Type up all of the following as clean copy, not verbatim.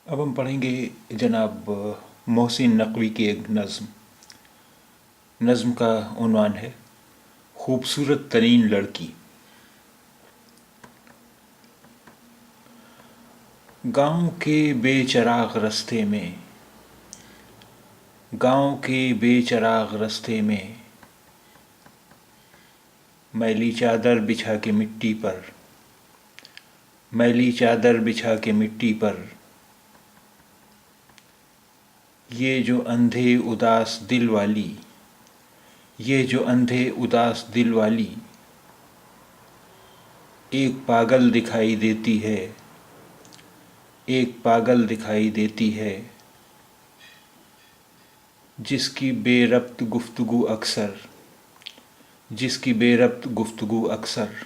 اب ہم پڑھیں گے جناب محسن نقوی کی ایک نظم کا عنوان ہے خوبصورت ترین لڑکی۔ گاؤں کے بے چراغ رستے میں، گاؤں کے بے چراغ رستے میں، میلی چادر بچھا کے مٹی پر، میلی چادر بچھا کے مٹی پر، یہ جو اندھے اداس دل والی، یہ جو اندھے اداس دل والی، ایک پاگل دکھائی دیتی ہے، ایک پاگل دکھائی دیتی ہے، جس کی بے ربط گفتگو اکثر، جس کی بے ربط گفتگو اکثر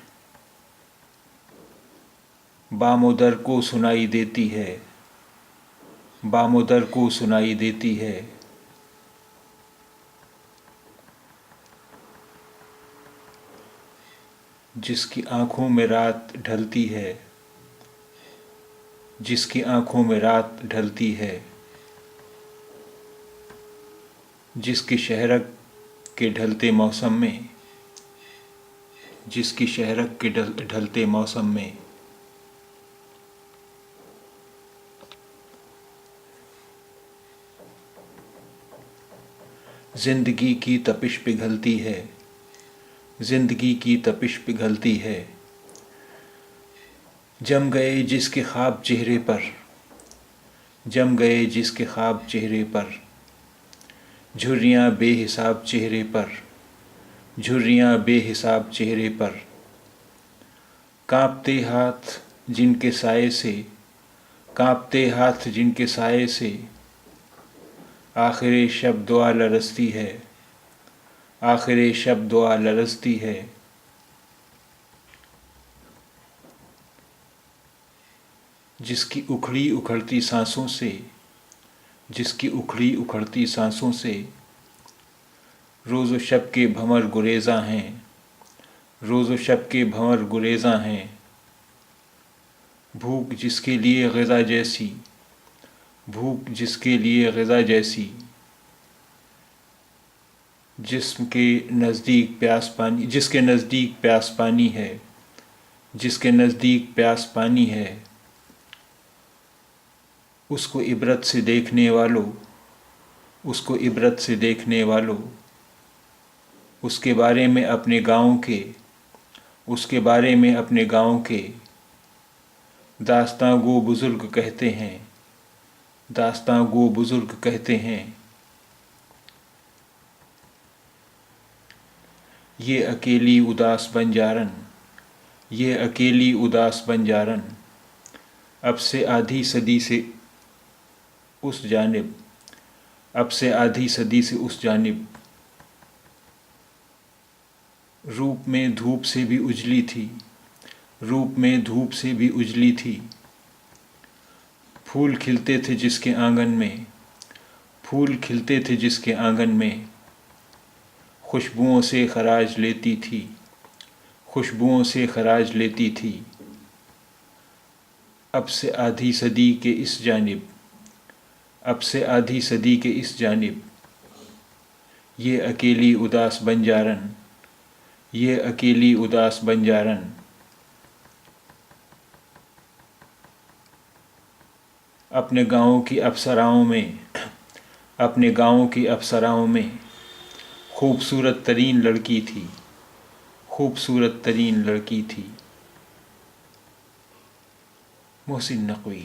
بام و در کو سنائی دیتی ہے، بام و در کو سنائی دیتی ہے، جس کی آنکھوں میں رات ڈھلتی ہے، جس کی آنکھوں میں رات ڈھلتی ہے، جس کی شہرک کے ڈھلتے موسم میں، جس کی شہرک کے ڈھلتے موسم میں زندگی کی تپش پگھلتی ہے، زندگی کی تپش پگھلتی ہے، جم گئے جس کے خواب چہرے پر، جم گئے جس کے خواب چہرے پر، جھریاں بے حساب چہرے پر، جھریاں بے حساب چہرے پر، کانپتے ہاتھ جن کے سائے سے، کانپتے ہاتھ جن کے سائے سے، آخر شب دعا لرزتی ہے، آخر شب دعا لرزتی ہے، جس کی اکھڑی اکھڑتی سانسوں سے، جس کی اکھڑی اکھڑتی سانسوں سے روز و شب کے بھنور گریزاں ہیں، روز و شب کے بھنور گریزاں ہیں، بھوک جس کے لیے غذا جیسی، بھوک جس کے لیے غذا جیسی، جسم کے نزدیک پیاس پانی، جس کے نزدیک پیاس پانی ہے، جس کے نزدیک پیاس پانی ہے، اس کو عبرت سے دیکھنے والوں، اس کو عبرت سے دیکھنے والوں، اس کے بارے میں اپنے گاؤں کے، اس کے بارے میں اپنے گاؤں کے داستاں گو بزرگ کہتے ہیں، داستاں گو بزرگ کہتے ہیں، یہ اکیلی اداس بنجارن، یہ اکیلی اداس بنجارن، اب سے آدھی صدی سے اس جانب، اب سے آدھی صدی سے اس جانب، روپ میں دھوپ سے بھی اجلی تھی، روپ میں دھوپ سے بھی اجلی تھی، پھول کھلتے تھے جس کے آنگن میں، پھول کھلتے تھے جس کے آنگن میں، خوشبوؤں سے خراج لیتی تھی، خوشبوؤں سے خراج لیتی تھی، اب سے آدھی صدی کے اس جانب، اب سے آدھی صدی کے اس جانب، یہ اکیلی اداس بنجارن، یہ اکیلی اداس بنجارن، اپنے گاؤں کی افسراؤں میں، اپنے گاؤں کی افسراؤں میں خوبصورت ترین لڑکی تھی، خوبصورت ترین لڑکی تھی۔ محسن نقوی۔